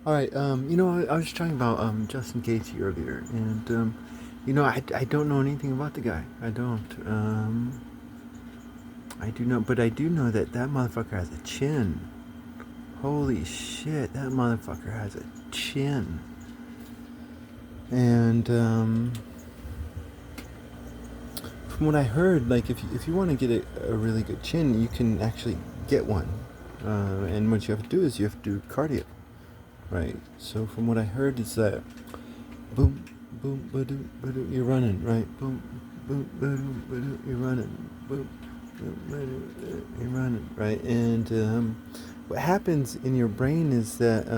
All right. I was talking about Justin Gaethje earlier, and I don't know anything about the guy. I don't. I do know, but I do know that that motherfucker has a chin. Holy shit, that motherfucker has a chin. And from what I heard, like if you want to get a really good chin, you can actually get one. And what you have to do is you have to do cardio, right? So from what I heard is that boom, boom, ba-doom, ba-doom, you're running, right? Boom, boom, ba-doom, ba-doom, you're running. Boom, boom, ba-doom, you're running, right? And what happens in your brain is that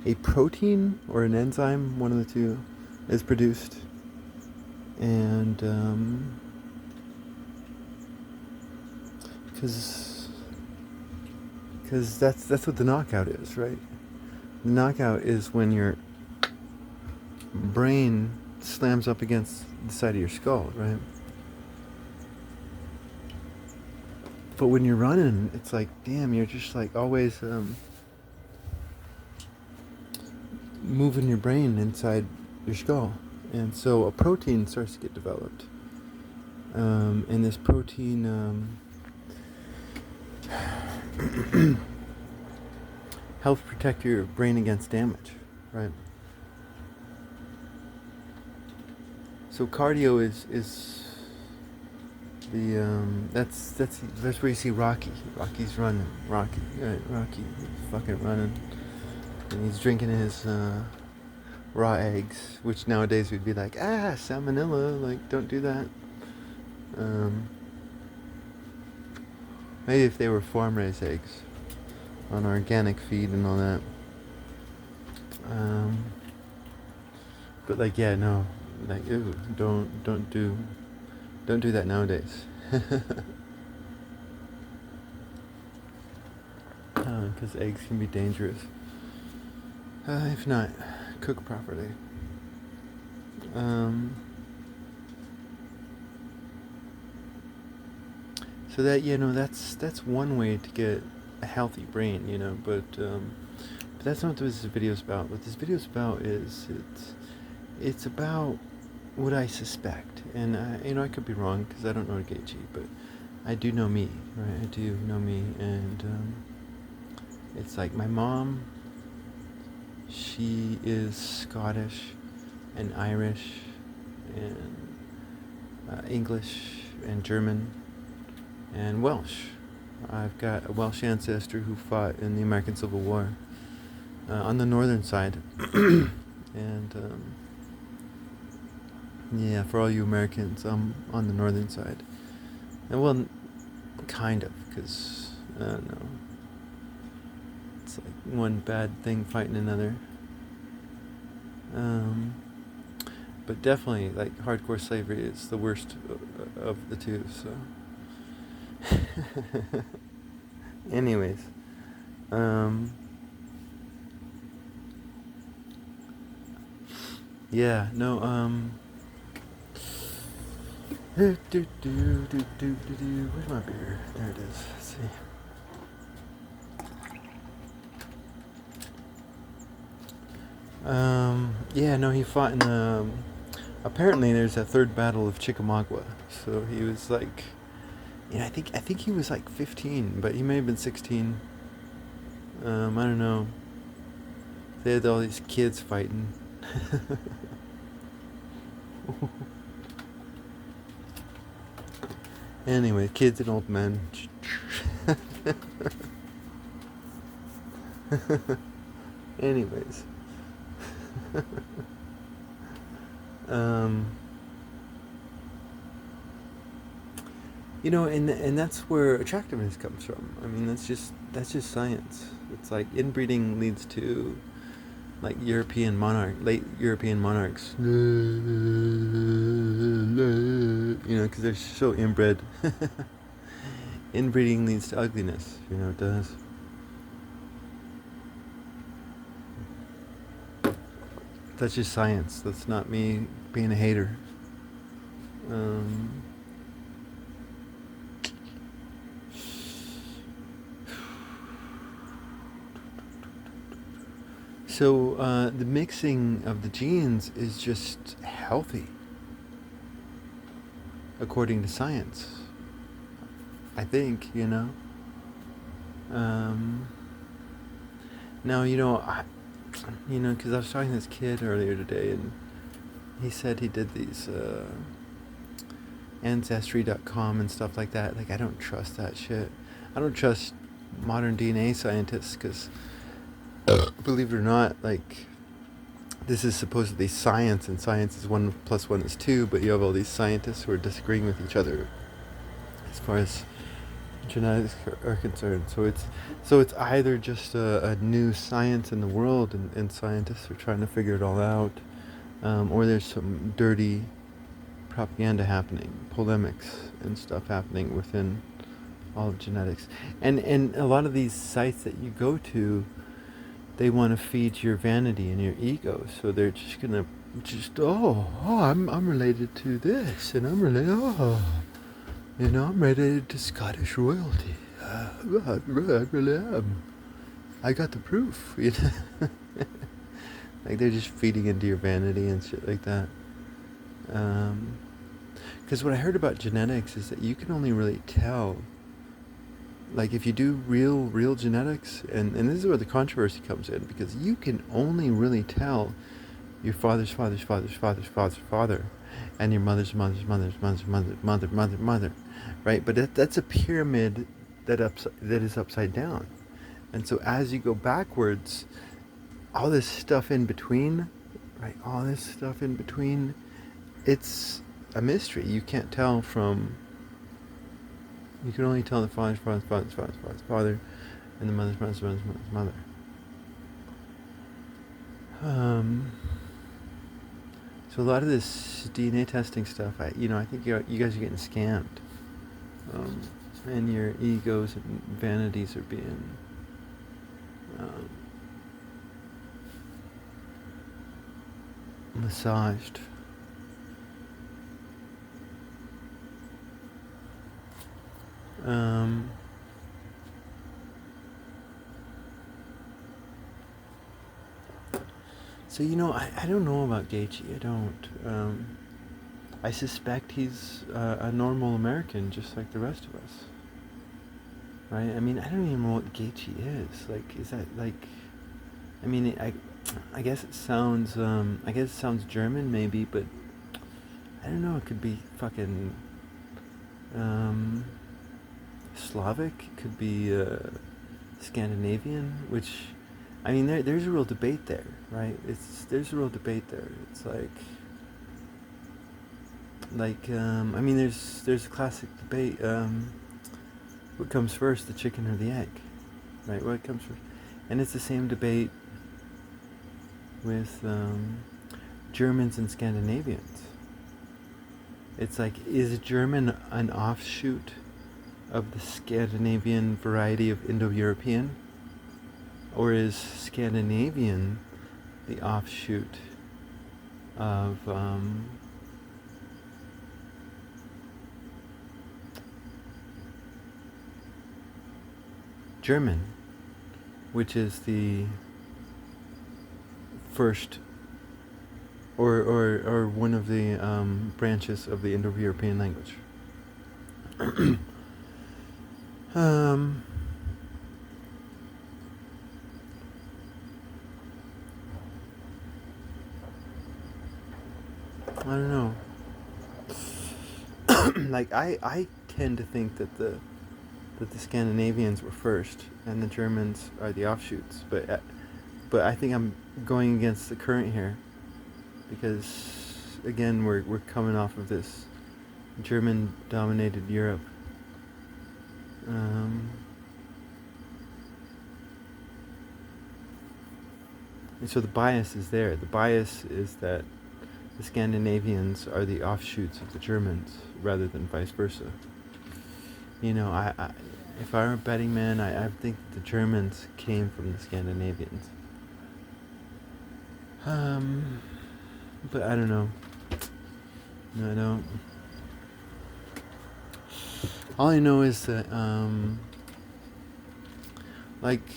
a protein or an enzyme, one of the two, is produced, and because that's what the knockout is, right? The knockout is when your brain slams up against the side of your skull, right? But when you're running, it's like, damn, you're just like always moving your brain inside your skull. And so a protein starts to get developed. And this protein helps protect your brain against damage, right? So cardio is the that's where you see Rocky. Rocky's running. Rocky, right? Rocky, he's fucking running, and he's drinking his raw eggs, which nowadays we'd be like, salmonella, like don't do that. Um, Maybe if they were farm raised eggs on organic feed and all that. Um, but like, yeah, no, like, ew, don't do that nowadays. Because eggs can be dangerous if not cooked properly. Um, so that that's one way to get a healthy brain, but that's not what this video is about. What this video is about is it's about what I suspect, and I could be wrong because I don't know Gaethje, but I do know me, right? I do know me, and it's like my mom. She is Scottish and Irish and English and German and Welsh. I've got a Welsh ancestor who fought in the American Civil War on the northern side. And yeah, for all you Americans, I'm on the northern side. And well, kind of, because I don't know. It's like one bad thing fighting another. Um, but definitely, like, hardcore slavery is the worst of the two, so. Anyways, um, yeah, no, where's my beer? There it is. Let's see. Yeah, no, he fought in apparently there's a third battle of Chickamauga. So he was like, I think he was like 15, but he may have been 16. I don't know. They had all these kids fighting. Anyway, kids and old men. Anyways. um, and that's where attractiveness comes from. I mean, that's just science. It's like inbreeding leads to like late European monarchs. Because they're so inbred. Inbreeding leads to ugliness. It does. That's just science. That's not me being a hater. Um, So the mixing of the genes is just healthy, according to science. I think, you know. Um, Now, because I was talking to this kid earlier today, and he said he did these Ancestry.com and stuff like that. Like, I don't trust that shit. I don't trust modern DNA scientists because, believe it or not, like, this is supposedly science, and science is 1+1 is 2, but you have all these scientists who are disagreeing with each other as far as genetics are concerned. So it's either just a new science in the world, and scientists are trying to figure it all out, or there's some dirty propaganda happening, polemics and stuff happening within all of genetics. And a lot of these sites that you go to, they want to feed your vanity and your ego, so they're just gonna I'm related to this, and I'm related, I'm related to Scottish royalty. I really am. I got the proof. Like, they're just feeding into your vanity and shit like that. Because what I heard about genetics is that you can only really tell, like, if you do real genetics, and this is where the controversy comes in, because you can only really tell your father's father's father's father's father's father, and your mother's mother's mother's mother's mother, right? But that's a pyramid that is upside down, and so as you go backwards, all this stuff in between, right? All this stuff in between, it's a mystery. You can't tell from. You can only tell the father's father, and the mother's mother. So a lot of this DNA testing stuff, I think you guys are getting scammed, and your egos and vanities are being massaged. So I don't know about Gaethje. I don't. I suspect he's a normal American, just like the rest of us. Right? I mean, I don't even know what Gaethje is. Like, is that like? I mean, I guess it sounds. I guess it sounds German, maybe, but I don't know. It could be fucking Slavic. It could be Scandinavian, which. I mean, there's a real debate there, right? There's a real debate there. It's I mean, there's a classic debate. What comes first, the chicken or the egg, right? What comes first? And it's the same debate with Germans and Scandinavians. It's like, is German an offshoot of the Scandinavian variety of Indo-European? Or is Scandinavian the offshoot of German, which is the first or one of the branches of the Indo-European language? I don't know. Like, I tend to think that the Scandinavians were first and the Germans are the offshoots, but I think I'm going against the current here, because again we're coming off of this German-dominated Europe. And so the bias is there. The bias is that the Scandinavians are the offshoots of the Germans rather than vice versa. I if I were a betting man, I think the Germans came from the Scandinavians. But I don't know. No, I don't. All I know is that, like,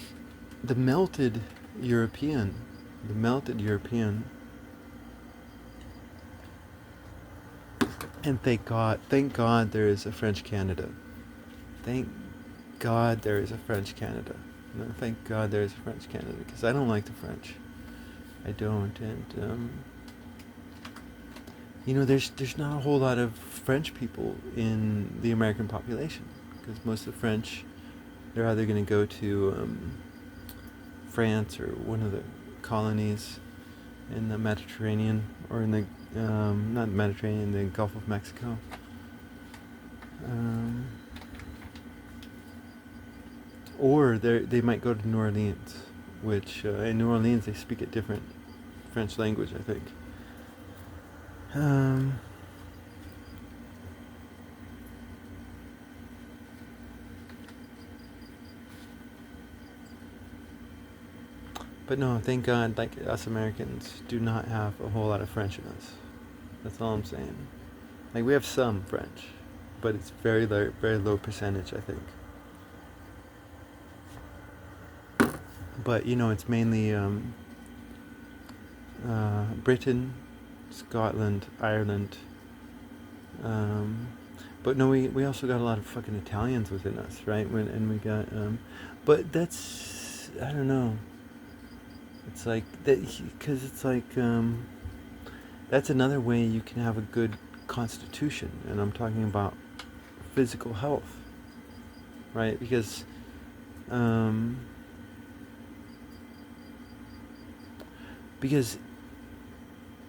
the melted European the melted European. And thank God there is a French Canada. Thank God there is a French Canada. No, thank God there is a French Canada, because I don't like the French. I don't, and there's not a whole lot of French people in the American population, because most of the French, they're either going to go to France or one of the colonies in the Mediterranean, or in the not the Mediterranean, the Gulf of Mexico. Or they might go to New Orleans, which in New Orleans they speak a different French language, I think. But no, thank God, like, us Americans do not have a whole lot of French in us. That's all I'm saying. Like, we have some French, but it's very low percentage, I think. But it's mainly Britain, Scotland, Ireland. But no, we also got a lot of fucking Italians within us, right? And we got, but that's, I don't know. It's like that, because it's like that's another way you can have a good constitution, and I'm talking about physical health, right? Because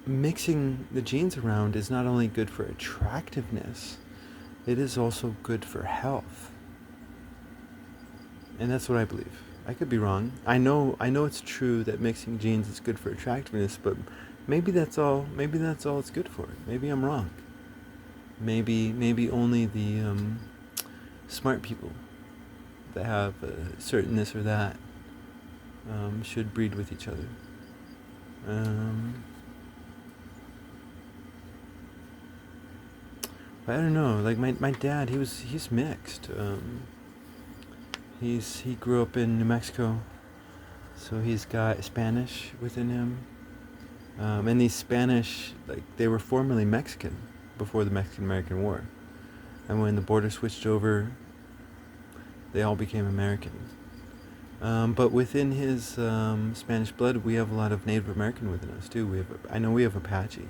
mixing the genes around is not only good for attractiveness, it is also good for health. And that's what I believe. I could be wrong. I know it's true that mixing genes is good for attractiveness, but maybe that's all it's good for. Maybe I'm wrong. Maybe only the smart people that have a certain this or that should breed with each other. I don't know. Like, my dad, he's mixed. He grew up in New Mexico, so he's got Spanish within him. And these Spanish, like, they were formerly Mexican before the Mexican-American War. And when the border switched over, they all became American. But within his Spanish blood, we have a lot of Native American within us too. I know we have Apache.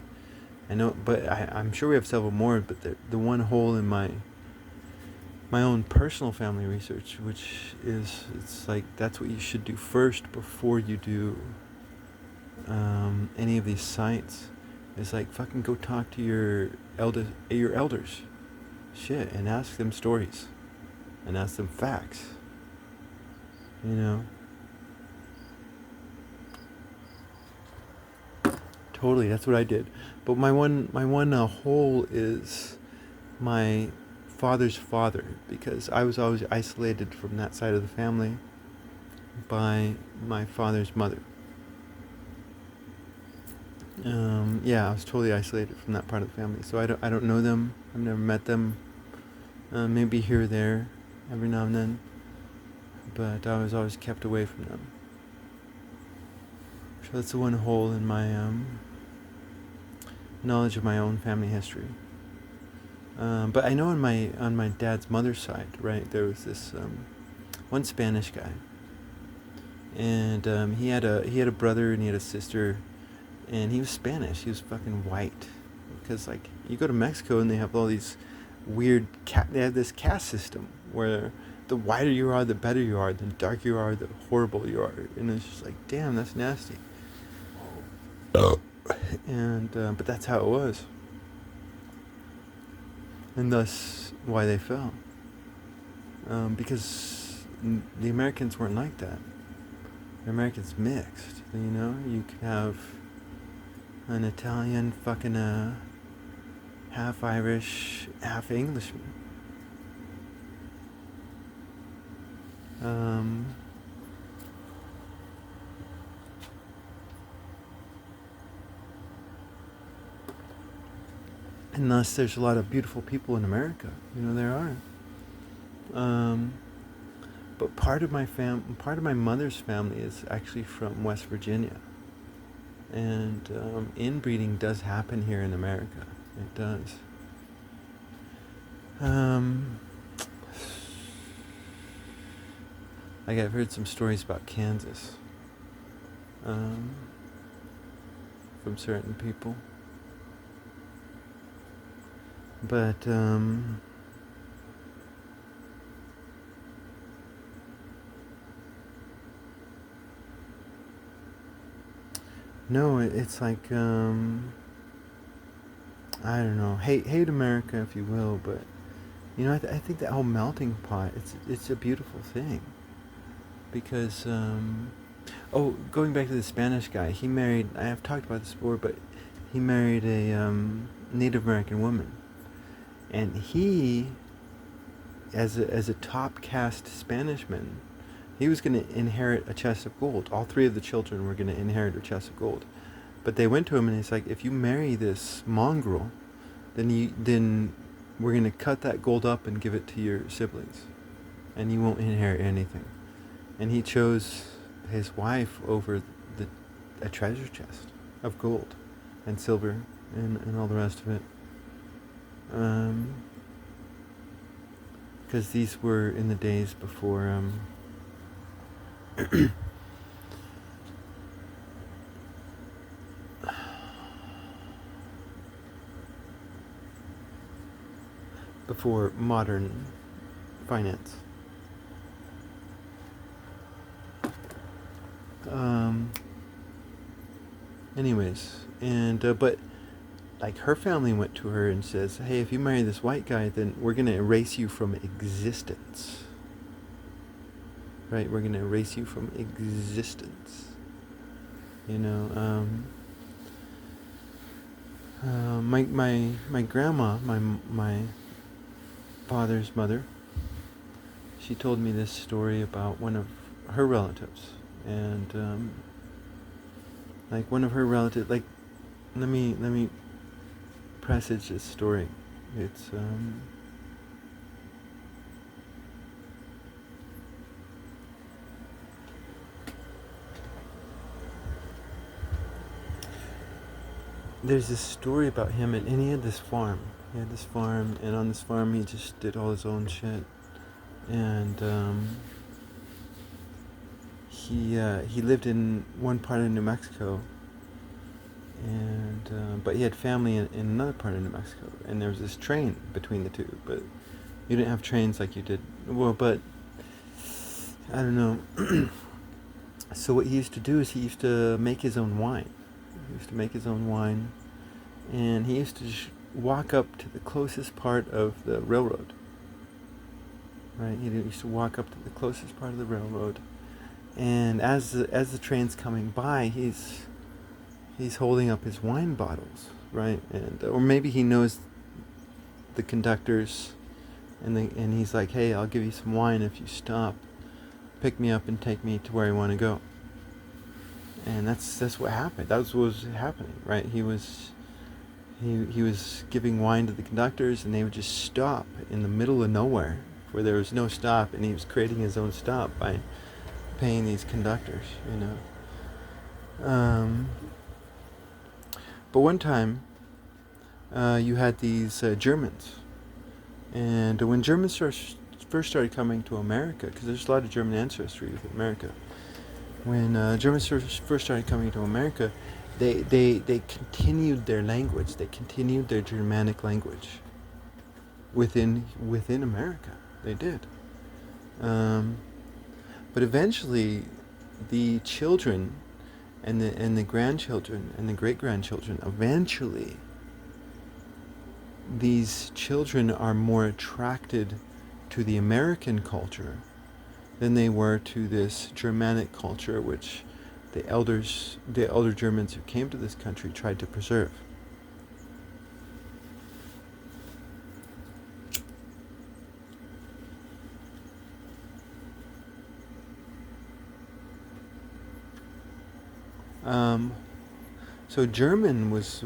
But I'm sure we have several more. But the one hole in my own personal family research, which is, it's like, that's what you should do first before you do any of these sites, is like, fucking go talk to your elders, shit, and ask them stories, and ask them facts, Totally, that's what I did. But my one hole is my father's father, because I was always isolated from that side of the family by my father's mother. I was totally isolated from that part of the family, so I don't know them. I've never met them. Maybe here or there, every now and then, but I was always kept away from them. So that's the one hole in my knowledge of my own family history. But I know on my dad's mother's side, right, there was this one Spanish guy, and he had a brother and he had a sister, and he was Spanish. He was fucking white, because, like, you go to Mexico and they have all these weird they have this caste system where the whiter you are, the better you are, the darker you are, the horrible you are, and it's just like, damn, that's nasty. And but that's how it was, and thus why they fell. Because the Americans weren't like that. The Americans mixed. You can have an Italian fucking half Irish, half Englishman. And thus there's a lot of beautiful people in America. There are. But part of my mother's family is actually from West Virginia. And inbreeding does happen here in America. It does. Like I've heard some stories about Kansas um, from certain people. But no, it's like I don't know, hate America if you will, but you know, I think that whole melting pot, it's a beautiful thing because oh, going back to the Spanish guy, he married. I have talked about this before, but he married a Native American woman, and he, as a top caste Spanishman, he was going to inherit a chest of gold. All three of the children were going to inherit a chest of gold, but they went to him and he's like, if you marry this mongrel, then we're going to cut that gold up and give it to your siblings, and you won't inherit anything. And he chose his wife over a treasure chest of gold and silver and all the rest of it. Because these were in the days before before modern finance. Anyways, and but like her family went to her and says, "Hey, if you marry this white guy, then we're gonna erase you from existence. Right? We're gonna erase you from existence." You know, my grandma, my father's mother, she told me this story about one of her relatives, and like one of her relatives, like let me presage this story. It's there's this story about him, and he had this farm. He had this farm, and on this farm he just did all his own shit, and he lived in one part of New Mexico, and but he had family in another part of New Mexico, and there was this train between the two, but you didn't have trains like you did. Well, but I don't know. So what he used to do is he used to make his own wine. He used to make his own wine, and he used to walk up to the closest part of the railroad. Right, he used to walk up to the closest part of the railroad, and as the train's coming by, he's holding up his wine bottles, right, and or maybe he knows the conductors, and he's like, "Hey, I'll give you some wine if you stop, pick me up and take me to where I want to go." And that's what happened. That was happening, right? He was giving wine to the conductors, and they would just stop in the middle of nowhere where there was no stop, and he was creating his own stop by paying these conductors, you know. But one time, you had these Germans, and when Germans first started coming to America, because there's a lot of German ancestry in America. When Germans first started coming to America, they continued their language. They continued their Germanic language within America. They did. But eventually, the children and the grandchildren and the great-grandchildren, eventually, these children are more attracted to the American culture than they were to this Germanic culture, which the elder Germans who came to this country tried to preserve. So German was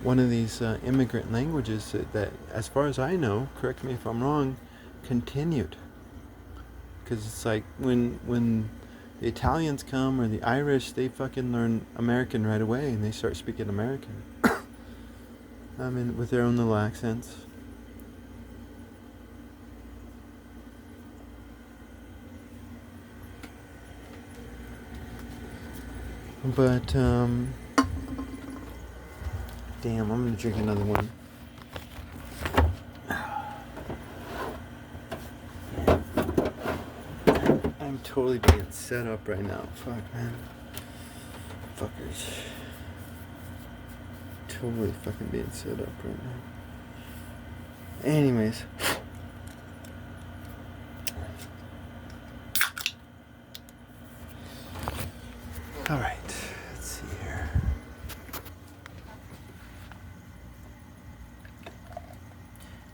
one of these immigrant languages that, as far as I know, correct me if I'm wrong, continued. Because it's like when The Italians come or the Irish, they fucking learn American right away and they start speaking American. I mean, with their own little accents. But, damn, I'm gonna drink another one. I'm totally being set up right now. Fuck, man. Fuckers. Totally fucking being set up right now. Anyways. Alright, let's see here.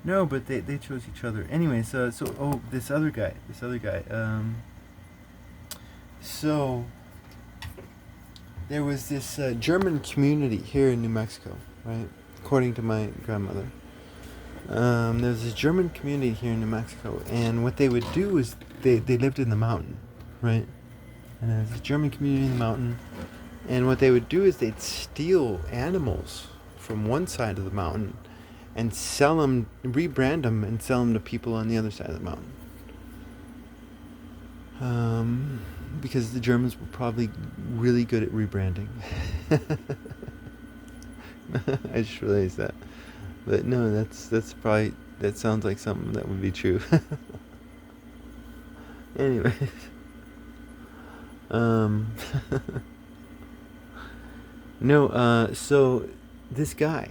No, but they chose each other. Anyways, this other guy. So, there was this German community here in New Mexico, right? According to my grandmother. There's this German community here in New Mexico, and what they would do is they lived in the mountain, right? And there's this German community in the mountain, and what they would do is they'd steal animals from one side of the mountain and sell them, rebrand them, and sell them to people on the other side of the mountain. Because the Germans were probably really good at rebranding. I just realized that. But no, that's probably, that sounds like something that would be true. Anyways. No, so this guy,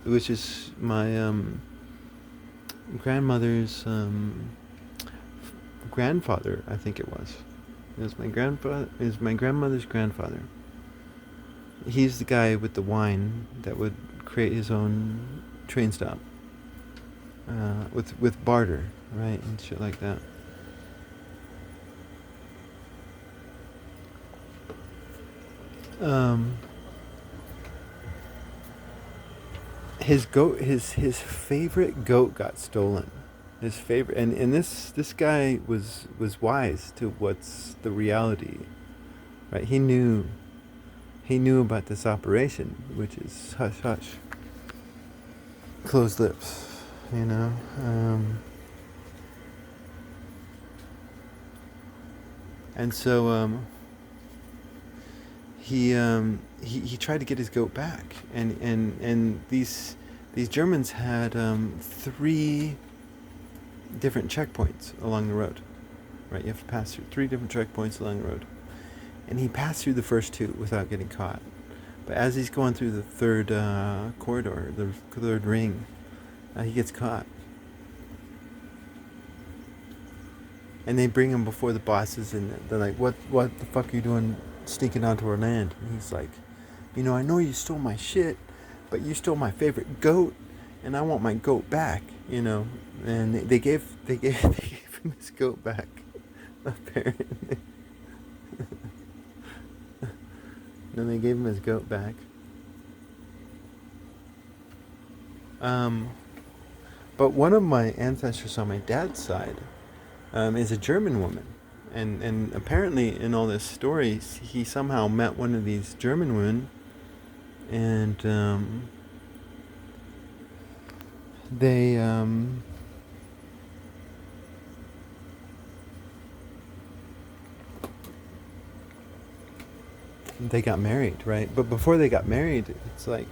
which is my grandmother's grandfather, I think it was. It was my grandmother's grandfather. He's the guy with the wine that would create his own train stop. With barter, right, and shit like that. His favorite goat got stolen. His favorite, and this guy was wise to what's the reality, right? He knew about this operation, which is hush hush, closed lips, you know. And so he tried to get his goat back, and these Germans had 3 different checkpoints along the road, right? You have to pass through 3 different checkpoints along the road, and he passed through the first 2 without getting caught. But as he's going through the 3rd corridor, the 3rd ring, he gets caught, and they bring him before the bosses, and they're like, "What the fuck are you doing, sneaking onto our land?" And he's like, "I know you stole my shit, but you stole my favorite goat, and I want my goat back." And they gave him his goat back, apparently. Then they gave him his goat back. But one of my ancestors on my dad's side is a German woman. And apparently in all this story, he somehow met one of these German women, and they got married, right? But before they got married, it's like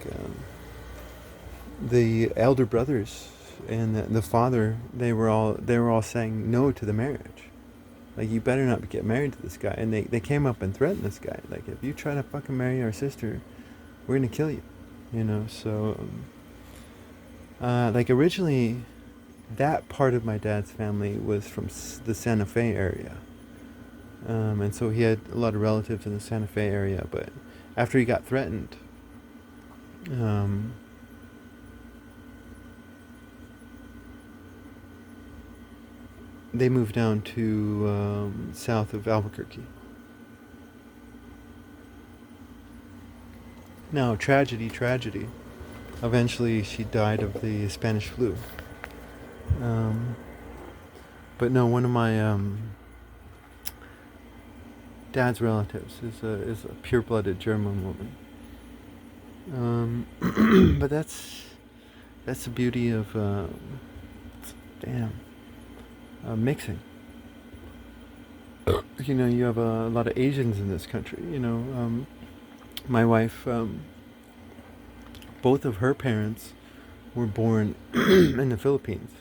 the elder brothers and the father, they were all saying no to the marriage. Like, you better not get married to this guy. And they came up and threatened this guy. Like, if you try to fucking marry our sister, we're going to kill you. So, like, originally, that part of my dad's family was from the Santa Fe area. And so he had a lot of relatives in the Santa Fe area. But after he got threatened, they moved down to south of Albuquerque. Now, tragedy. Eventually, she died of the Spanish flu. But no, one of my dad's relatives is a pure-blooded German woman. But that's the beauty of damn mixing. You know, you have a lot of Asians in this country. You know, my wife, both of her parents were born in the Philippines,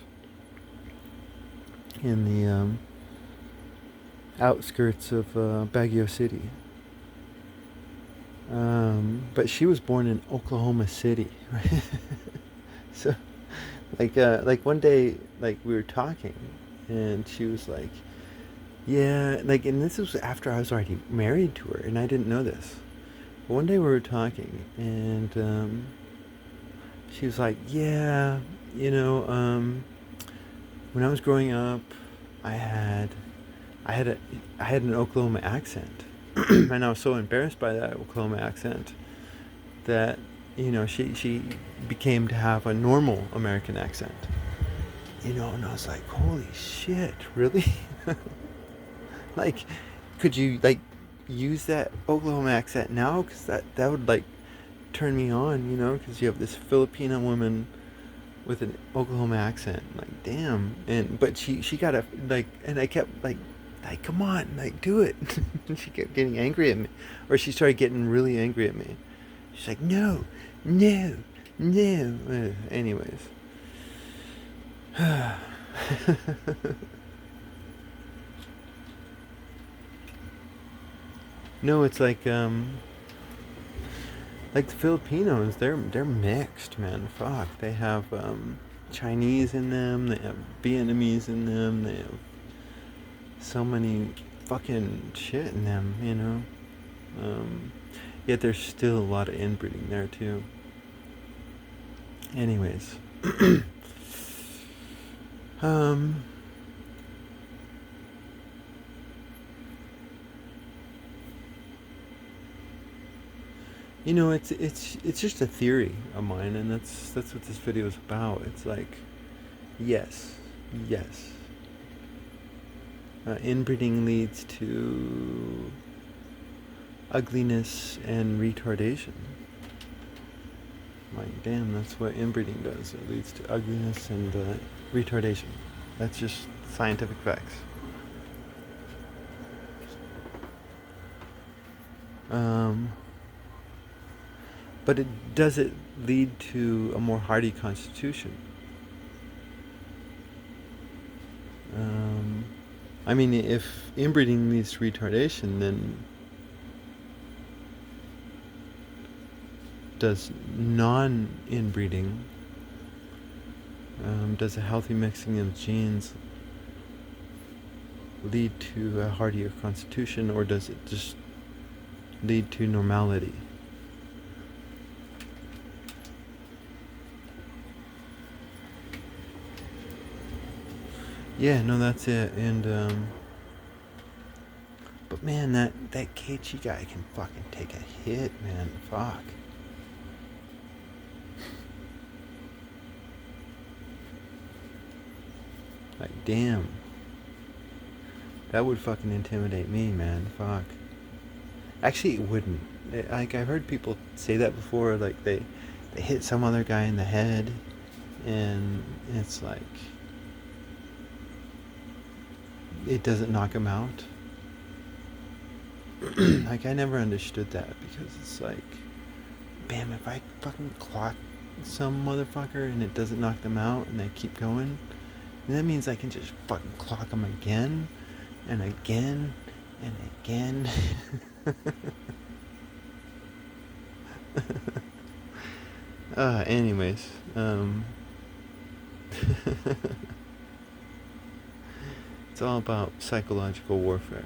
in the outskirts of Baguio City. But she was born in Oklahoma City, right? So, like one day, like we were talking, and she was like, "Yeah," like, and this was after I was already married to her, and I didn't know this. But one day we were talking, and she was like, "Yeah, you know, when I was growing up, I had, I had a, I had an Oklahoma accent." And I was so embarrassed by that Oklahoma accent that, you know, she became to have a normal American accent. You know, and I was like, holy shit, really? Like, could you like use that Oklahoma accent now? Because that would like turn me on, you know, because you have this Filipino woman with an Oklahoma accent. Like, damn. And but she got a like, and I kept like, come on, like, do it. And she kept getting angry at me, or she started getting really angry at me. She's like, no, no, no. Anyways. No, it's like the Filipinos, they're mixed, man. Fuck, they have Chinese in them, they have Vietnamese in them, they have so many fucking shit in them, you know. Yet there's still a lot of inbreeding there too. Anyways, um, you know, it's just a theory of mine, and that's what this video is about. It's like, yes, yes, inbreeding leads to ugliness and retardation. Like, damn, that's what inbreeding does. It leads to ugliness and retardation. That's just scientific facts. Um, but does it lead to a more hardy constitution? I mean, if inbreeding leads to retardation, then does non-inbreeding, does a healthy mixing of genes lead to a hardier constitution, or does it just lead to normality? Yeah, no, that's it. And but man, that Keiichi guy can fucking take a hit, man. Fuck. Like, damn. That would fucking intimidate me, man. Fuck. Actually, it wouldn't. Like, I've heard people say that before. Like, they hit some other guy in the head, and it's like, it doesn't knock him out. Like, I never understood that, because it's like, bam, if I fucking clock some motherfucker and it doesn't knock them out and they keep going, then that means I can just fucking clock them again and again and again. Anyways, it's all about psychological warfare.